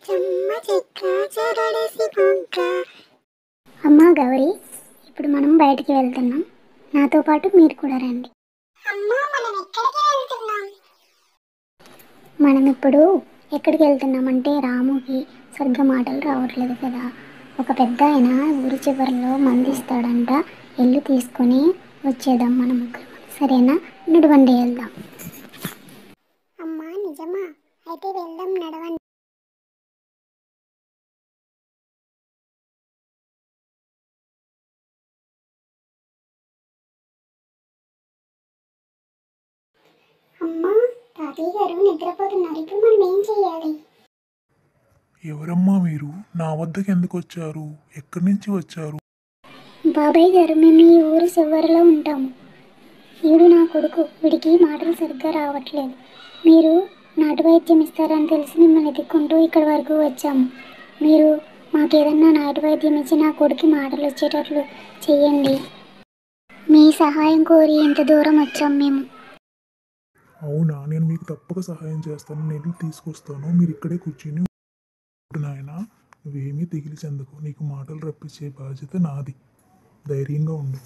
చెమ్మ చెక్క చెరడేసి కొంక. అమ్మా గౌరీ, ఇప్పుడు మనం బయటికి వెళ్తున్నాం. నాతో పాటు మీరు కూడా రండి. అమ్మా, మనం ఎక్కడికి వెళ్తున్నాం? మనం ఇప్పుడు ఎక్కడికి వెళ్తున్నామంటే, రాముకి సరిగ్గా మాటలు రావట్లేదు కదా. ఒక పెద్ద ఆయన ఊరి చివరిలో మందిస్తాడంట. ఇల్లు తీసుకొని వచ్చేద్దాం మన ముగ్గురు. సరేనా? నడవండి, వెళ్దాం. అమ్మా నిజమా? అయితే వెళ్దాం, నడవండి. అమ్మా, తాతయ్య గారు నిద్రపోతున్నారు. ఇప్పుడు మనం ఏం చెయ్యాలి? ఎవరమ్మా మీరు? నా వద్దకు ఎందుకు వచ్చారు? ఎక్కడి నుంచి వచ్చారు? బాబాయ్ గారు, మేము ఈ ఊరు చివరిలో ఉంటాము. వీడు నా కొడుకు. వీడికి మాటలు సరిగ్గా రావట్లేదు. మీరు నాటు వైద్యం ఇస్తారని తెలిసి మిమ్మల్ని ఎత్తుక్కుంటూ ఇక్కడి వరకు వచ్చాము. మీరు మాకేదన్నా నాటు వైద్యం ఇచ్చి నా కొడుకు మాటలు వచ్చేటట్లు చెయ్యండి. మీ సహాయం కోరి ఇంత దూరం వచ్చాం మేము. అవునా, నేను మీకు తప్పక సహాయం చేస్తాను. నేను తీసుకొస్తాను. మీరు ఇక్కడే కూర్చుని నాయనా, నువ్వేమీ దిగిలి చెందకు. నీకు మాటలు రప్పించే బాధ్యత నాది. ధైర్యంగా ఉండు.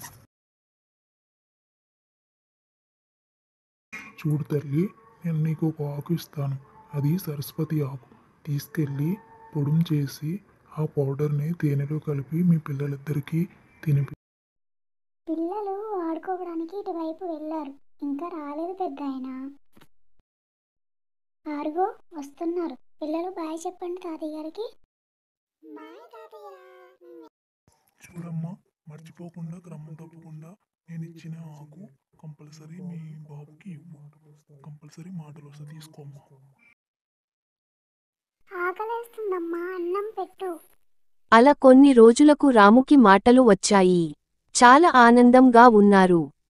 చూడు తల్లి, నేను నీకు ఒక ఆకు ఇస్తాను. అది సరస్వతి ఆకు. తీసుకెళ్ళి పొడుం చేసి ఆ పౌడర్ని తేనెలో కలిపి మీ పిల్లలిద్దరికీ తినిపి. పిల్లలు ఆడుకోవడానికి ఇటువైపు వెళ్ళారు. ఇంకా రాలేదు పెద్ద ఆయన. ఆరుగో వస్తున్నారు పిల్లలు. బాయ్ చెప్పండి తాతయ్య గారికి. బాయ్ తాతయ్య. చూడమ్మా, మర్చిపోకుండా క్రమం తప్పకుండా నేను ఇచ్చిన ఆకు కంపల్సరీ మీ బాబుకి ఇవ్వు. కంపల్సరీ మాటలు వస్తే తీసుకోమ్మా. ఆకలేస్తుందమ్మా, అన్నం పెట్టు. అలా కొన్ని రోజులకు రాముకి మాటలు వచ్చాయి. చాలా ఆనందంగా ఉన్నారు.